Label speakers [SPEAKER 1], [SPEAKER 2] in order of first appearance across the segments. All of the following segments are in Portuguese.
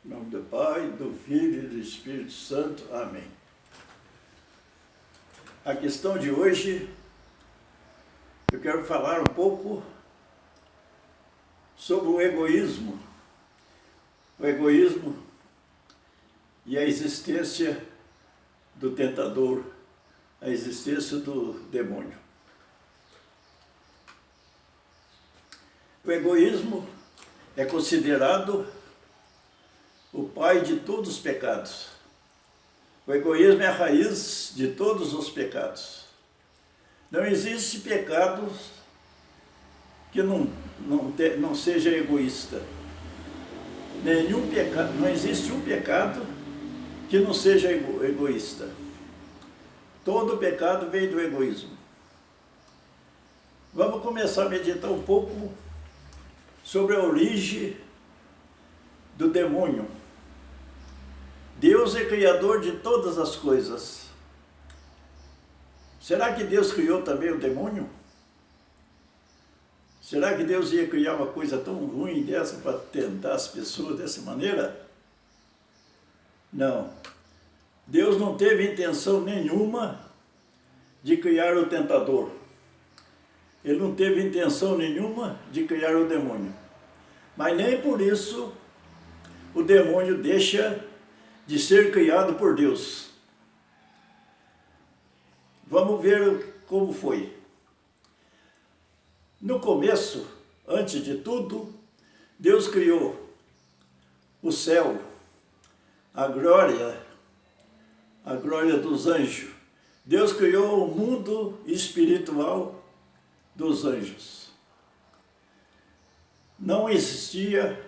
[SPEAKER 1] Em nome do Pai, do Filho e do Espírito Santo. Amém. A questão de hoje, eu quero falar um pouco sobre o egoísmo. O egoísmo e a existência do tentador, a existência do demônio. O egoísmo é considerado o pai de todos os pecados. O egoísmo é a raiz de todos os pecados. Não existe pecado que não seja egoísta. Nenhum pecado, não existe um pecado que não seja egoísta. Todo pecado vem do egoísmo. Vamos começar a meditar um pouco sobre a origem do demônio. Deus é criador de todas as coisas. Será que Deus criou também o demônio? Será que Deus ia criar uma coisa tão ruim dessa para tentar as pessoas dessa maneira? Não. Deus não teve intenção nenhuma de criar o tentador. Ele não teve intenção nenhuma de criar o demônio. Mas nem por isso o demônio deixa de ser criado por Deus. Vamos ver como foi. No começo, antes de tudo, Deus criou o céu, a glória dos anjos. Deus criou o mundo espiritual dos anjos. Não existia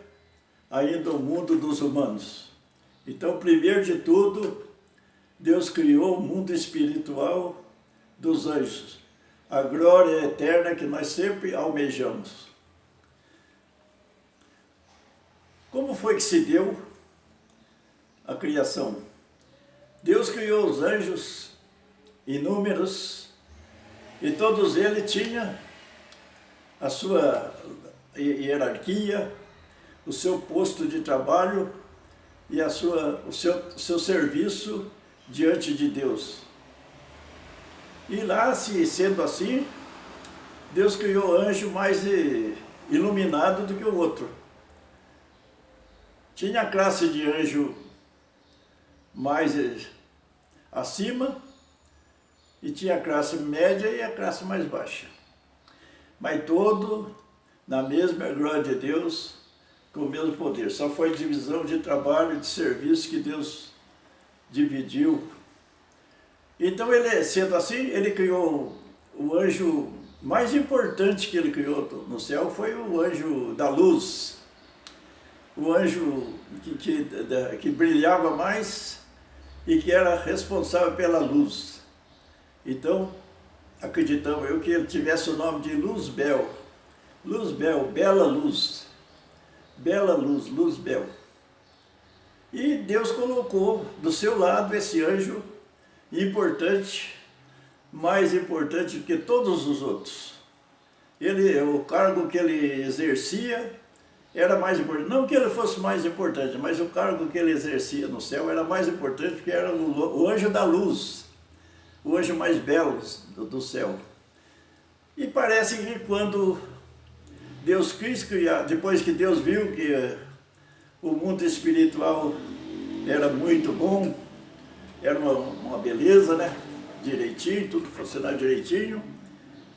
[SPEAKER 1] ainda o mundo dos humanos. Então, primeiro de tudo, Deus criou o mundo espiritual dos anjos, a glória eterna que nós sempre almejamos. Como foi que se deu a criação? Deus criou os anjos inúmeros e todos eles tinham a sua hierarquia, o seu posto de trabalho e o seu serviço diante de Deus. E lá, sendo assim, Deus criou anjo mais iluminado do que o outro. Tinha a classe de anjo mais acima e tinha a classe média e a classe mais baixa. Mas todo na mesma glória de Deus, com o mesmo poder. Só foi divisão de trabalho e de serviço que Deus dividiu. Então, ele, sendo assim, ele criou o anjo mais importante que ele criou no céu, foi o anjo da luz. O anjo que brilhava mais e que era responsável pela luz. Então, acreditamos eu que ele tivesse o nome de Luzbel. Luzbel, bela luz. Bela luz, Luzbel. E Deus colocou do seu lado esse anjo importante, mais importante do que todos os outros. O cargo que ele exercia era mais importante. Não que ele fosse mais importante, mas o cargo que ele exercia no céu era mais importante porque era o anjo da luz, o anjo mais belo do céu. E parece que quando Deus quis criar, depois que Deus viu que o mundo espiritual era muito bom, era uma beleza, né? Direitinho, tudo funcionava direitinho,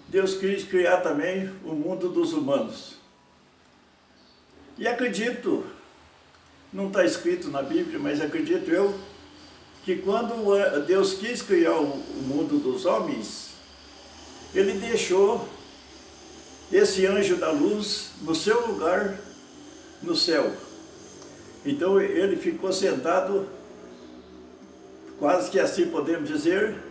[SPEAKER 1] Deus quis criar também o mundo dos humanos. E acredito, não está escrito na Bíblia, mas acredito eu, que quando Deus quis criar o mundo dos homens, Ele deixou esse anjo da luz no seu lugar no céu. Então ele ficou sentado, quase que assim podemos dizer,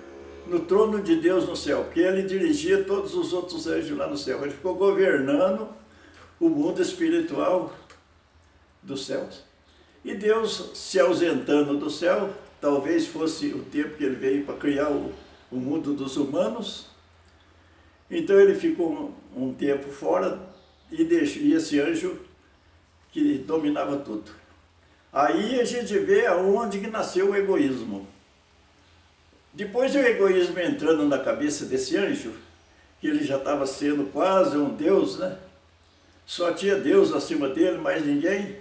[SPEAKER 1] no trono de Deus no céu, porque ele dirigia todos os outros anjos lá no céu. Ele ficou governando o mundo espiritual dos céus. E Deus se ausentando do céu, talvez fosse o tempo que ele veio para criar o mundo dos humanos. Então ele ficou um tempo fora e esse anjo que dominava tudo. Aí a gente vê aonde que nasceu o egoísmo. Depois o egoísmo entrando na cabeça desse anjo, que ele já estava sendo quase um Deus, né? Só tinha Deus acima dele, mais ninguém.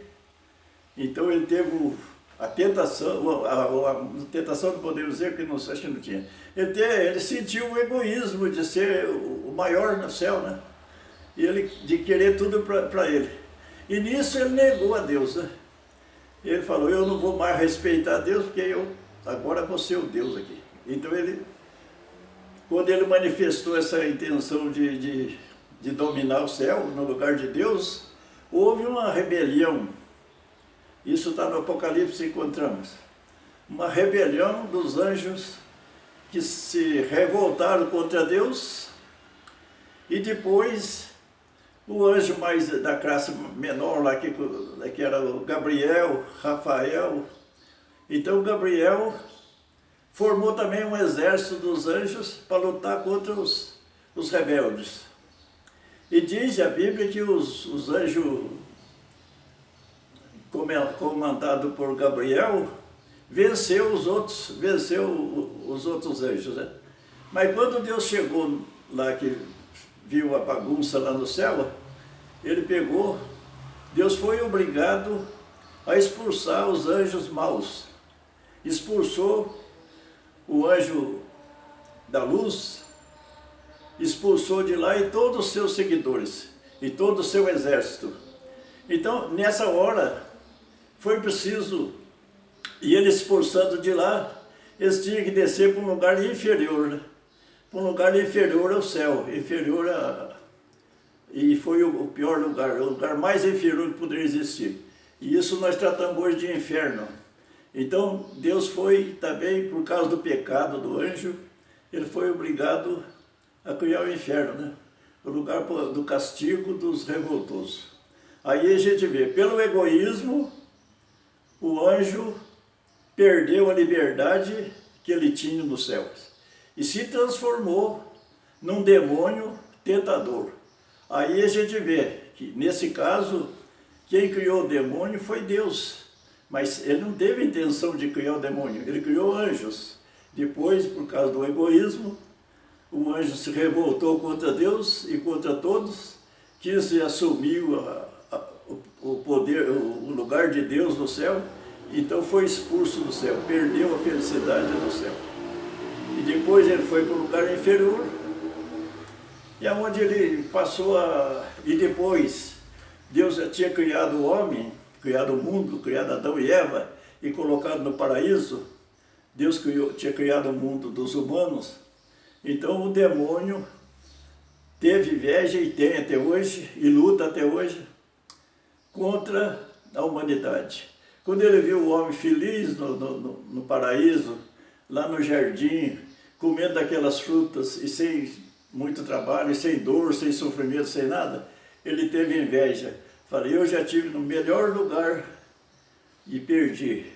[SPEAKER 1] Então ele teve a tentação, a tentação não podemos dizer, que não, acho que não tinha. Ele sentiu o egoísmo de ser o maior no céu, né? E ele, de querer tudo para ele. E nisso ele negou a Deus, né? Ele falou, eu não vou mais respeitar Deus, porque eu agora vou ser o Deus aqui. Então ele, quando ele manifestou essa intenção de dominar o céu no lugar de Deus, houve uma rebelião. Isso está no Apocalipse, encontramos. Uma rebelião dos anjos que se revoltaram contra Deus, e depois o anjo mais da classe menor lá, que era o Gabriel, Rafael. Então Gabriel formou também um exército dos anjos para lutar contra os rebeldes. E diz a Bíblia que os anjos comandado por Gabriel venceu os outros anjos, né? Mas quando Deus chegou lá, que viu a bagunça lá no céu, Deus foi obrigado a expulsar os anjos maus. Expulsou o anjo da luz, expulsou de lá e todos os seus seguidores, e todo o seu exército. Então, nessa hora, foi preciso, e ele expulsando de lá, eles tinham que descer para um lugar inferior, né? Para um lugar inferior ao céu, e foi o pior lugar, o lugar mais inferior que poderia existir. E isso nós tratamos hoje de inferno. Então, Deus foi também, por causa do pecado do anjo, ele foi obrigado a criar o inferno, né? O lugar do castigo dos revoltosos. Aí a gente vê, pelo egoísmo, o anjo perdeu a liberdade que ele tinha nos céus e se transformou num demônio tentador. Aí a gente vê que, nesse caso, quem criou o demônio foi Deus, mas ele não teve intenção de criar o demônio, ele criou anjos. Depois, por causa do egoísmo, o anjo se revoltou contra Deus e contra todos, quis assumir o poder, o lugar de Deus no céu, então foi expulso do céu, perdeu a felicidade do céu. E depois ele foi para o lugar inferior, e aonde ele passou e depois Deus já tinha criado o homem, criado o mundo, criado Adão e Eva, e colocado no paraíso. Deus tinha criado o mundo dos humanos. Então o demônio teve inveja e tem até hoje, e luta até hoje, contra a humanidade. Quando ele viu o homem feliz no paraíso, lá no jardim, comendo aquelas frutas e sem muito trabalho, e sem dor, sem sofrimento, sem nada, ele teve inveja. Falei, eu já estive no melhor lugar e perdi.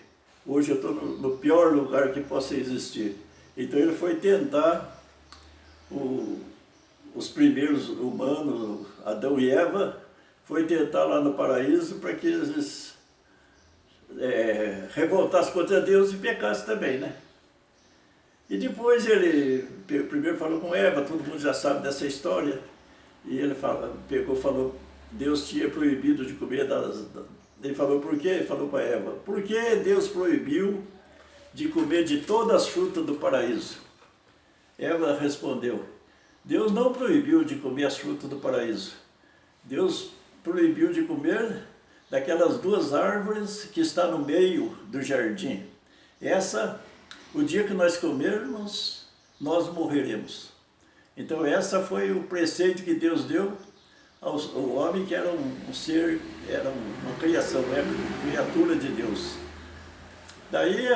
[SPEAKER 1] Hoje eu estou no pior lugar que possa existir. Então ele foi tentar os primeiros humanos, Adão e Eva, foi tentar lá no paraíso para que eles revoltassem contra Deus e pecassem também, né? E depois ele primeiro falou com Eva, todo mundo já sabe dessa história, e ele falou, Deus tinha proibido de comer ele falou, por quê? Ele falou para Eva, por que Deus proibiu de comer de todas as frutas do paraíso? Eva respondeu, Deus não proibiu de comer as frutas do paraíso. Deus proibiu de comer daquelas duas árvores que está no meio do jardim. O dia que nós comermos, nós morreremos. Então essa foi o preceito que Deus deu ao homem, que era um ser, era uma criação, era uma criatura de Deus. Daí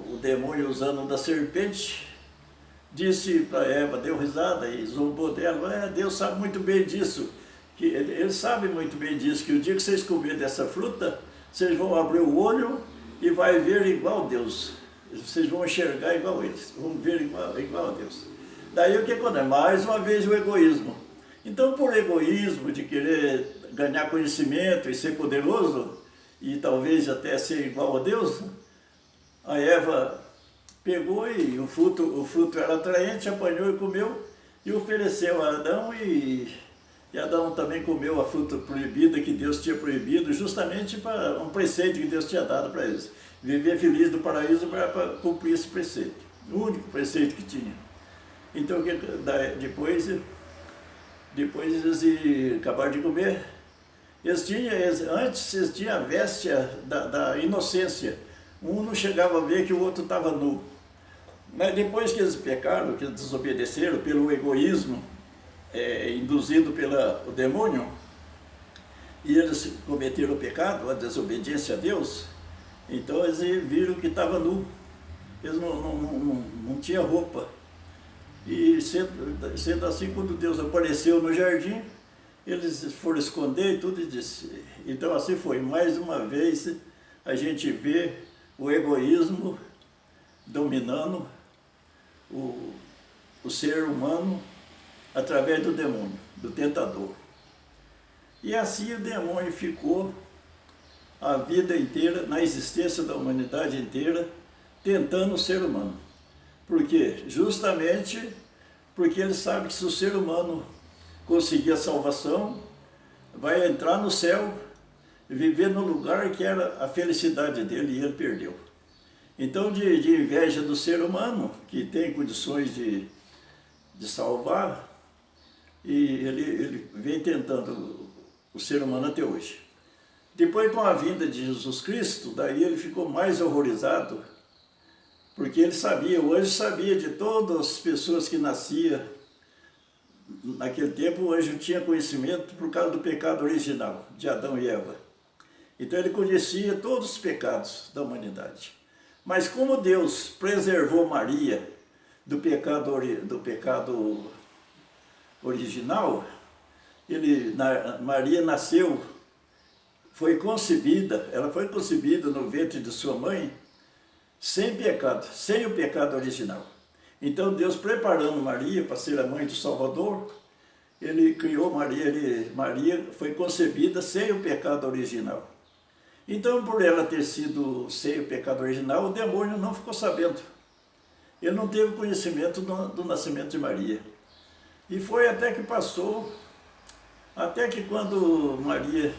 [SPEAKER 1] o demônio, usando da serpente, disse para Eva, deu risada e zombou dela, Deus sabe muito bem disso, que ele sabe muito bem disso, que o dia que vocês comerem dessa fruta, vocês vão abrir o olho e vai ver igual Deus. Vocês vão enxergar igual eles, vão ver igual a Deus. Daí o que acontece? Mais uma vez o egoísmo. Então, por egoísmo de querer ganhar conhecimento e ser poderoso, e talvez até ser igual a Deus, a Eva pegou e o fruto era atraente, apanhou e comeu, e ofereceu a Adão, e Adão também comeu a fruta proibida que Deus tinha proibido, justamente para um preceito que Deus tinha dado para eles. Viver feliz do paraíso para cumprir esse preceito, o único preceito que tinha. Então, depois eles acabaram de comer. Antes eles tinham a véstia da inocência. Um não chegava a ver que o outro estava nu. Mas depois que eles pecaram, que eles desobedeceram pelo egoísmo, induzido pelo demônio, e eles cometeram o pecado, a desobediência a Deus, então eles viram que estava nu. Eles não tinham roupa. E sendo assim, quando Deus apareceu no jardim, eles foram esconder e tudo e disse. Então assim foi. Mais uma vez a gente vê o egoísmo dominando o ser humano através do demônio, do tentador. E assim o demônio ficou a vida inteira, na existência da humanidade inteira, tentando o ser humano. Por quê? Justamente porque ele sabe que se o ser humano conseguir a salvação, vai entrar no céu e viver no lugar que era a felicidade dele, e ele perdeu. Então, de inveja do ser humano, que tem condições de salvar, e ele vem tentando o ser humano até hoje. Depois, com a vinda de Jesus Cristo, daí ele ficou mais horrorizado, porque ele sabia, o anjo sabia de todas as pessoas que nasciam. Naquele tempo o anjo tinha conhecimento por causa do pecado original, de Adão e Eva. Então ele conhecia todos os pecados da humanidade. Mas como Deus preservou Maria do pecado original, Maria nasceu, ela foi concebida no ventre de sua mãe, sem pecado, sem o pecado original. Então Deus, preparando Maria para ser a mãe do Salvador, ele criou Maria, Maria foi concebida sem o pecado original. Então, por ela ter sido sem o pecado original, o demônio não ficou sabendo. Ele não teve conhecimento do nascimento de Maria. E foi até que passou, até que quando Maria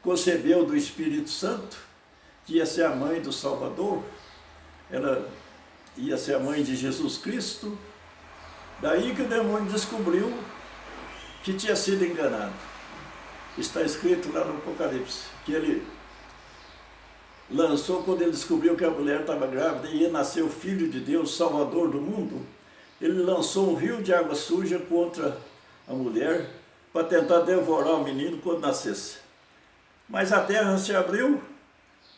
[SPEAKER 1] concebeu do Espírito Santo, que ia ser a mãe do Salvador, ela ia ser a mãe de Jesus Cristo, daí que o demônio descobriu que tinha sido enganado. Está escrito lá no Apocalipse, que ele lançou, quando ele descobriu que a mulher estava grávida e ia nascer o Filho de Deus, Salvador do mundo, ele lançou um rio de água suja contra a mulher para tentar devorar o menino quando nascesse. Mas a terra se abriu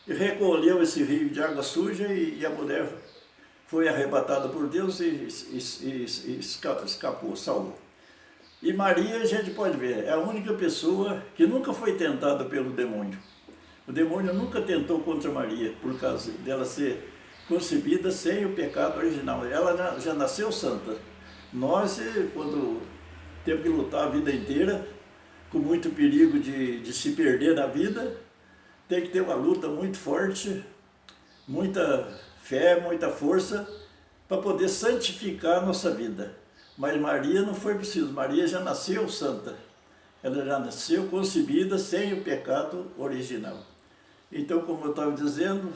[SPEAKER 1] e recolheu esse rio de água suja, e a mulher foi arrebatada por Deus e escapou, salvou. E Maria, a gente pode ver, é a única pessoa que nunca foi tentada pelo demônio. O demônio nunca tentou contra Maria, por causa dela ser concebida sem o pecado original. Ela já nasceu santa. Nós, quando temos que lutar a vida inteira, com muito perigo de se perder na vida, tem que ter uma luta muito forte, muita fé, muita força, para poder santificar a nossa vida. Mas Maria não foi preciso, Maria já nasceu santa. Ela já nasceu concebida sem o pecado original. Então, como eu estava dizendo,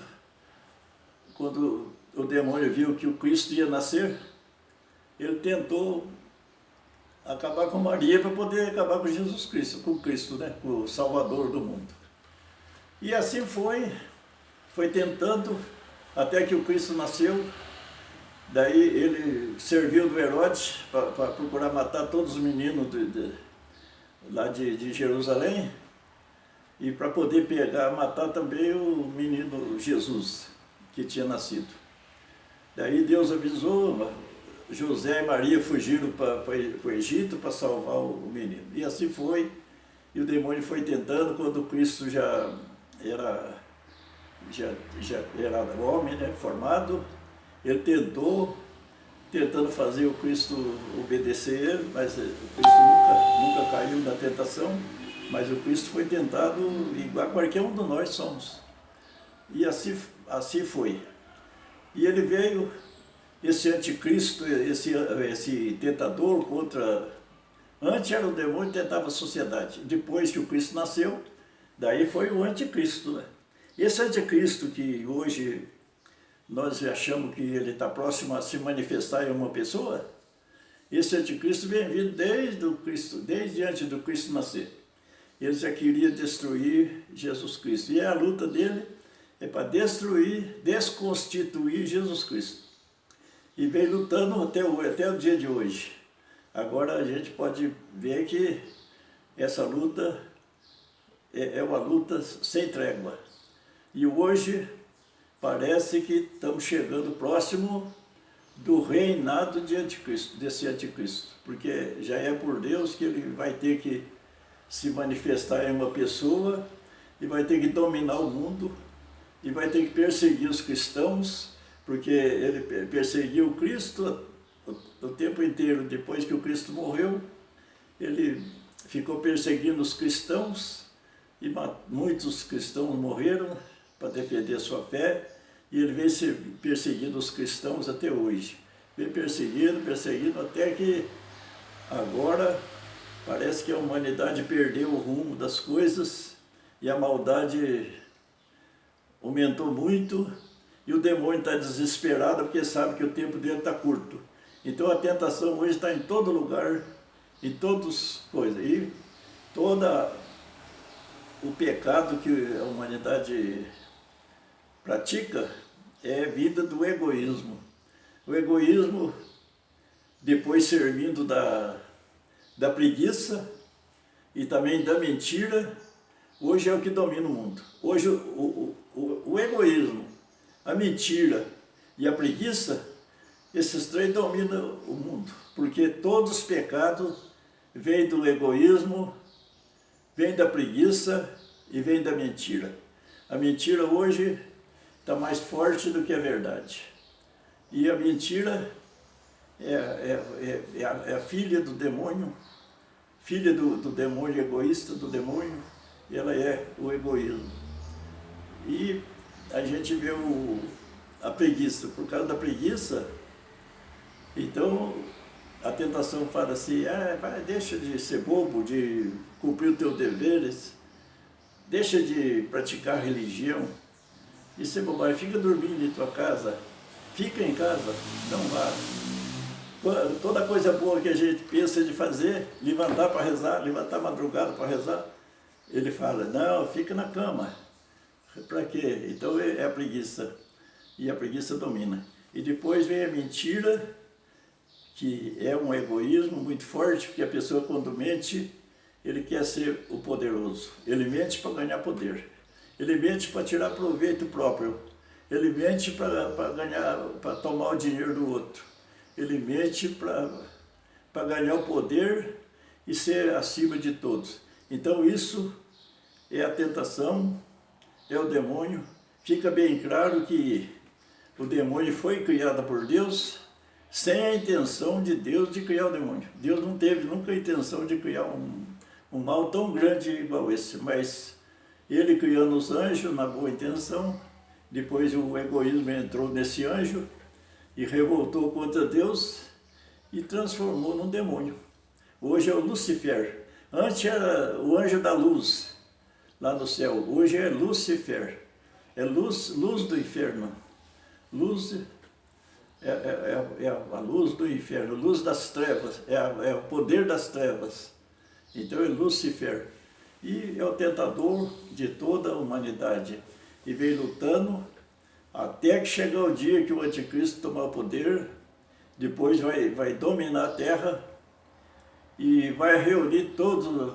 [SPEAKER 1] quando o demônio viu que o Cristo ia nascer, ele tentou acabar com Maria para poder acabar com Jesus Cristo, com Cristo, né? Com o Salvador do mundo. E assim foi tentando, até que o Cristo nasceu. Daí ele serviu do Herodes para procurar matar todos os meninos lá de Jerusalém, e para poder matar também o menino Jesus, que tinha nascido. Daí Deus avisou, José e Maria fugiram para o Egito para salvar o menino. E assim foi, e o demônio foi tentando. Quando Cristo já era homem, né, formado, ele tentando fazer o Cristo obedecer ele, mas o Cristo nunca caiu na tentação. Mas o Cristo foi tentado igual a qualquer um de nós somos. E assim foi. E ele veio, esse anticristo, esse tentador contra... Antes era o demônio que tentava a sociedade. Depois que o Cristo nasceu, daí foi o anticristo, né? Esse anticristo que hoje nós achamos que ele está próximo a se manifestar em uma pessoa, esse anticristo vem vindo desde antes do Cristo nascer. Ele já queria destruir Jesus Cristo. E a luta dele é para destruir, desconstituir Jesus Cristo. E vem lutando até o dia de hoje. Agora a gente pode ver que essa luta é uma luta sem trégua. E hoje parece que estamos chegando próximo do reinado de anticristo, desse anticristo. Porque já é por Deus que ele vai ter que se manifestar em uma pessoa e vai ter que dominar o mundo e vai ter que perseguir os cristãos, porque ele perseguiu o Cristo o tempo inteiro. Depois que o Cristo morreu, ele ficou perseguindo os cristãos e muitos cristãos morreram para defender a sua fé, e ele veio perseguindo os cristãos até hoje. Veio perseguindo, até que agora parece que a humanidade perdeu o rumo das coisas e a maldade aumentou muito, e o demônio está desesperado porque sabe que o tempo dele está curto. Então a tentação hoje está em todo lugar, em todas as coisas. E todo o pecado que a humanidade pratica é vida do egoísmo. O egoísmo, depois servindo da preguiça e também da mentira, hoje é o que domina o mundo. Hoje o egoísmo, a mentira e a preguiça, esses três dominam o mundo, porque todos os pecados vêm do egoísmo, vêm da preguiça e vêm da mentira. A mentira hoje está mais forte do que a verdade. E a mentira é a filha do demônio, filha do demônio egoísta, do demônio, e ela é o egoísmo. E a gente vê a preguiça. Por causa da preguiça, então a tentação fala assim, deixa de ser bobo, de cumprir os teus deveres, deixa de praticar religião, e ser bobagem, fica dormindo em tua casa, fica em casa, não vá. Toda coisa boa que a gente pensa de fazer, levantar para rezar, levantar madrugada para rezar, ele fala, não, fica na cama. Para quê? Então é a preguiça, e a preguiça domina. E depois vem a mentira, que é um egoísmo muito forte, porque a pessoa quando mente, ele quer ser o poderoso, ele mente para ganhar poder, ele mente para tirar proveito próprio, ele mente para tomar o dinheiro do outro, ele mente para ganhar o poder e ser acima de todos. Então isso é a tentação, é o demônio. Fica bem claro que o demônio foi criado por Deus sem a intenção de Deus de criar o demônio. Deus não teve nunca a intenção de criar um mal tão grande igual esse, mas ele criando os anjos na boa intenção, depois o egoísmo entrou nesse anjo e revoltou contra Deus e transformou num demônio. Hoje é o Lúcifer. Antes era o anjo da luz, lá no céu. Hoje é Lúcifer. É luz do inferno. Luz é a luz do inferno, luz das trevas, é o poder das trevas. Então é Lúcifer. E é o tentador de toda a humanidade. E vem lutando até que chegar o dia que o anticristo tomar o poder, depois vai dominar a terra e vai reunir todos,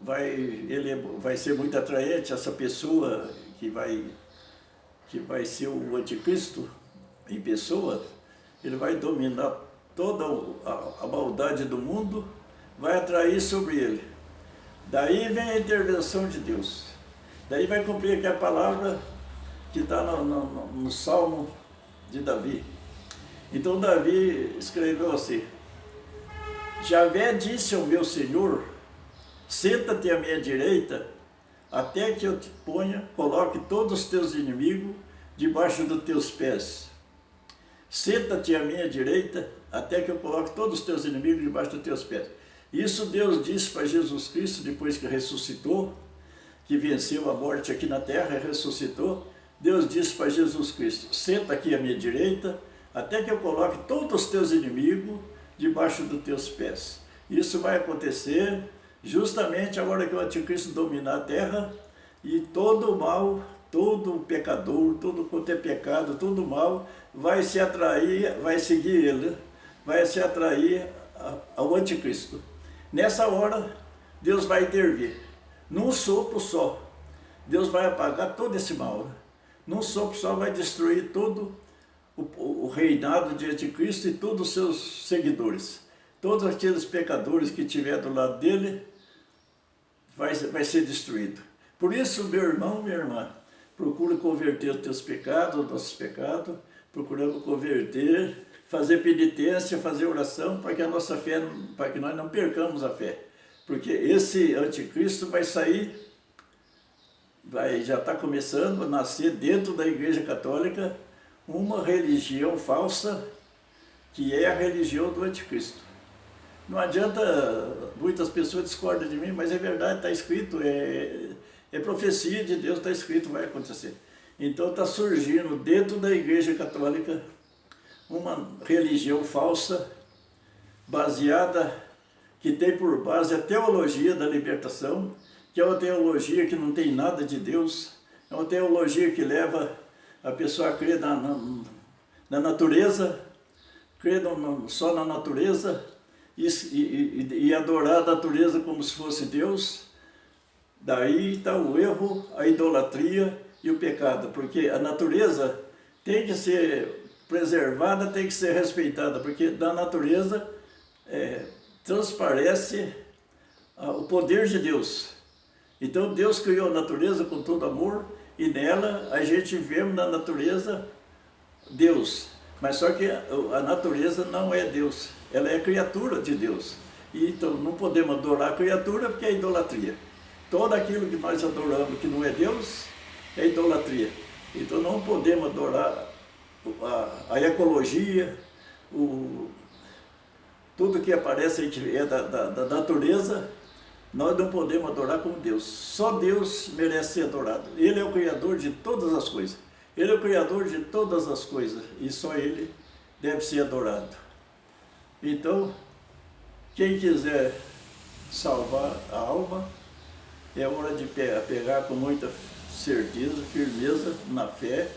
[SPEAKER 1] ele vai ser muito atraente, essa pessoa que vai ser o anticristo em pessoa, ele vai dominar toda a maldade do mundo, vai atrair sobre ele. Daí vem a intervenção de Deus. Daí vai cumprir aquela palavra que está no Salmo de Davi. Então Davi escreveu assim: Javé disse ao meu Senhor, Senta-te à minha direita, até que eu te ponha, coloque todos os teus inimigos debaixo dos teus pés. Senta-te à minha direita, até que eu coloque todos os teus inimigos debaixo dos teus pés. Isso Deus disse para Jesus Cristo, depois que ressuscitou, que venceu a morte aqui na terra e ressuscitou. Deus disse para Jesus Cristo, senta aqui à minha direita, até que eu coloque todos os teus inimigos debaixo dos teus pés. Isso vai acontecer justamente agora que o anticristo dominar a terra, e todo o mal, todo pecador, todo quanto é pecado, todo mal, vai se atrair, vai seguir ele, vai se atrair ao anticristo. Nessa hora, Deus vai intervir. Num sopro só, Deus vai apagar todo esse mal. Num sopro só vai destruir todo o reinado de anticristo e todos os seus seguidores. Todos aqueles pecadores que estiver do lado dele, vai ser destruído. Por isso, meu irmão, minha irmã, procura converter os teus pecados, os nossos pecados, procuramos converter, fazer penitência, fazer oração, para que a nossa fé, para que nós não percamos a fé. Porque esse anticristo vai sair, já está começando a nascer dentro da Igreja Católica uma religião falsa, que é a religião do anticristo. Não adianta, muitas pessoas discordam de mim, mas é verdade, está escrito, é profecia de Deus, está escrito, vai acontecer. Então está surgindo dentro da Igreja Católica uma religião falsa, baseada, que tem por base a teologia da libertação, que é uma teologia que não tem nada de Deus, é uma teologia que leva a pessoa a crer na natureza, crer só na natureza, e adorar a natureza como se fosse Deus. Daí está o erro, a idolatria e o pecado, porque a natureza tem que ser preservada, tem que ser respeitada, porque da natureza transparece o poder de Deus. Então Deus criou a natureza com todo amor, e nela a gente vê na natureza Deus. Mas só que a natureza não é Deus, ela é criatura de Deus. E então não podemos adorar a criatura porque é idolatria. Todo aquilo que nós adoramos que não é Deus é idolatria. Então não podemos adorar a ecologia, tudo que aparece aí que é da natureza, nós não podemos adorar como Deus. Só Deus merece ser adorado. Ele é o Criador de todas as coisas. Ele é o Criador de todas as coisas, e só Ele deve ser adorado. Então, quem quiser salvar a alma, é hora de pegar com muita certeza, firmeza na fé,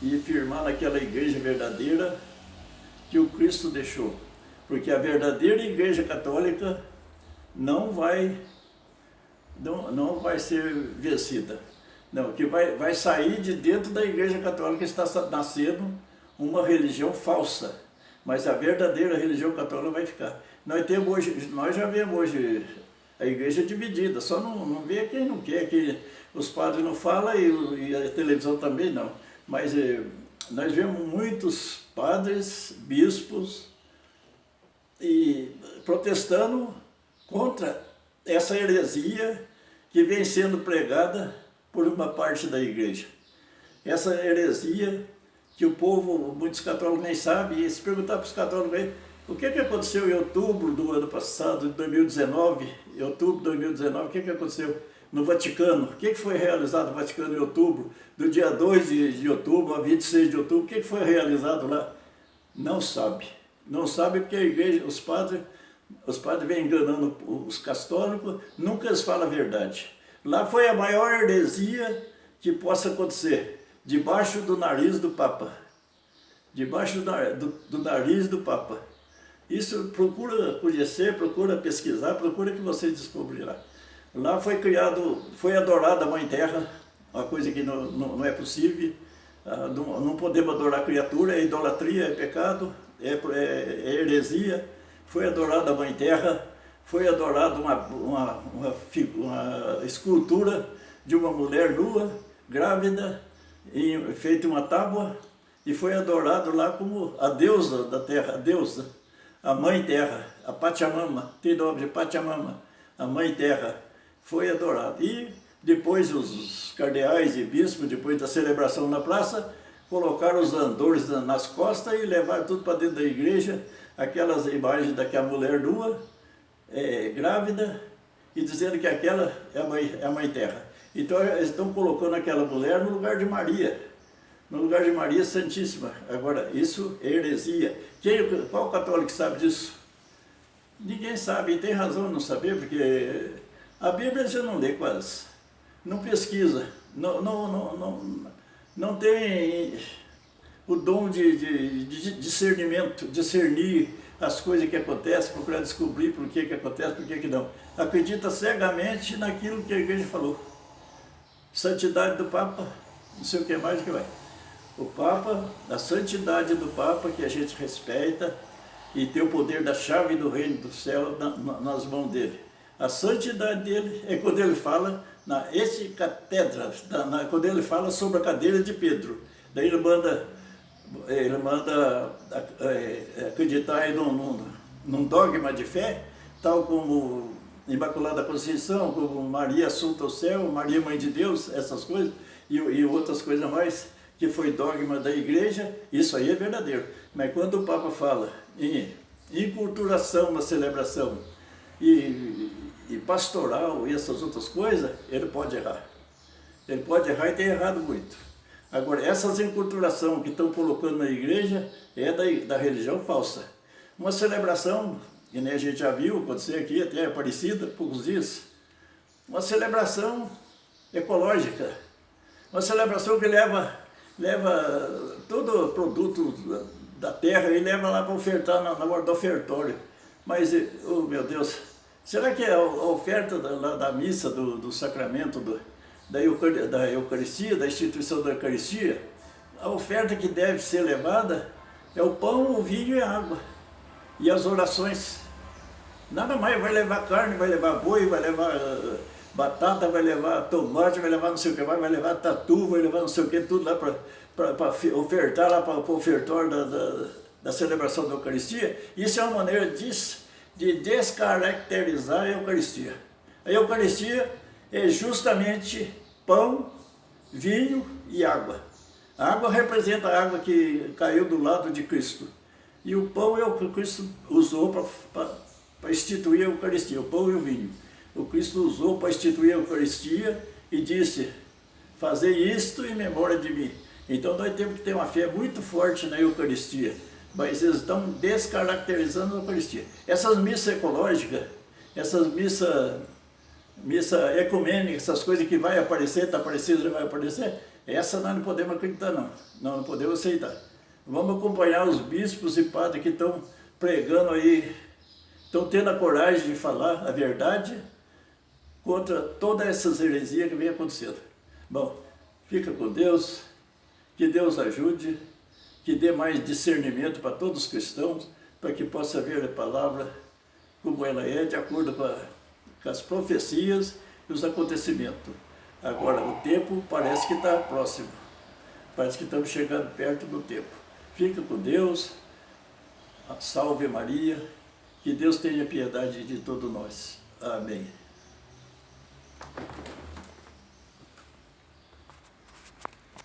[SPEAKER 1] e firmar naquela igreja verdadeira que o Cristo deixou. Porque a verdadeira Igreja Católica não vai ser vencida. Não, que vai sair de dentro da Igreja Católica, está nascendo uma religião falsa, mas a verdadeira religião católica vai ficar. Nós já vemos hoje a igreja dividida, só não vê quem não quer, que os padres não falam e a televisão também não. Mas nós vemos muitos padres, bispos, protestando contra essa heresia que vem sendo pregada por uma parte da igreja. Essa heresia que o povo, muitos católicos nem sabem, e se perguntar para os católicos aí, o que aconteceu em outubro do ano passado, de 2019, em outubro de 2019, o que aconteceu no Vaticano? O que foi realizado no Vaticano em outubro, do dia 2 de outubro a 26 de outubro, o que foi realizado lá? Não sabe. Não sabe porque a igreja, os padres vêm enganando os católicos, nunca eles falam a verdade. Lá foi a maior heresia que possa acontecer, debaixo do nariz do Papa. Debaixo do nariz do Papa. Isso procura conhecer, procura pesquisar, procura que você descobrirá. Lá foi adorada a Mãe Terra, uma coisa que não é possível. Não podemos adorar a criatura, é idolatria, é pecado, é heresia. Foi adorada a Mãe Terra, foi adorada uma escultura de uma mulher nua, grávida, feita uma tábua, e foi adorado lá como a deusa da terra, a deusa, a Mãe Terra, a Pachamama, tem nome de Pachamama, a Mãe Terra foi adorada. E depois os cardeais e bispos, depois da celebração na praça, colocaram os andores nas costas e levaram tudo para dentro da igreja, aquelas imagens daquela mulher nua, grávida, e dizendo que aquela é a Mãe Terra. Então eles estão colocando aquela mulher no lugar de Maria, no lugar de Maria Santíssima. Agora, isso é heresia. Qual católico sabe disso? Ninguém sabe, e tem razão em não saber, porque a Bíblia você não lê quase, não pesquisa, não tem o dom de discernimento, discernir as coisas que acontecem, procurar descobrir por que acontece, por que não. Acredita cegamente naquilo que a igreja falou. Santidade do Papa, não sei o que mais que vai. O Papa, a santidade do Papa, que a gente respeita, e tem o poder da chave do reino do céu nas mãos dele. A santidade dele é quando ele fala na ex-catedra, quando ele fala sobre a cadeira de Pedro. Daí ele manda acreditar aí num dogma de fé, tal como Imaculada Conceição, como Maria Assunta ao Céu, Maria Mãe de Deus, essas coisas, e outras coisas mais, que foi dogma da igreja. Isso aí é verdadeiro. Mas quando o Papa fala em inculturação na celebração e pastoral e essas outras coisas, ele pode errar. Ele pode errar e tem errado muito. Agora, essas inculturações que estão colocando na igreja é da religião falsa. Uma celebração, que nem a gente já viu acontecer aqui, até Aparecida, poucos dias, uma celebração ecológica, uma celebração que leva todo o produto da terra e leva lá para ofertar na hora do ofertório. Mas, oh meu Deus, será que a oferta da missa, do sacramento, da Eucaristia, da instituição da Eucaristia, a oferta que deve ser levada é o pão, o vinho e a água, e as orações. Nada mais, vai levar carne, vai levar boi, vai levar batata, vai levar tomate, vai levar não sei o que mais, vai levar tatu, vai levar não sei o que, tudo lá para ofertar lá para o ofertório da celebração da Eucaristia. Isso é uma maneira de descaracterizar a Eucaristia. A Eucaristia é justamente pão, vinho e água. A água representa a água que caiu do lado de Cristo. E o pão é o que Cristo usou para instituir a Eucaristia, o pão e o vinho. O Cristo usou para instituir a Eucaristia e disse: fazer isto em memória de mim. Então nós temos que ter uma fé muito forte na Eucaristia, mas eles estão descaracterizando a Eucaristia. Essas missas ecológicas, essas missa ecumênica, essas coisas que vai aparecer, está aparecendo, já vai aparecer, essa nós não podemos acreditar não, não podemos aceitar. Vamos acompanhar os bispos e padres que estão pregando aí, estão tendo a coragem de falar a verdade contra todas essas heresias que vem acontecendo. Bom, fica com Deus, que Deus ajude, que dê mais discernimento para todos os cristãos, para que possa ver a palavra como ela é, de acordo com as profecias e os acontecimentos. Agora, o tempo parece que está próximo, parece que estamos chegando perto do tempo. Fica com Deus, salve Maria, que Deus tenha piedade de todos nós. Amém.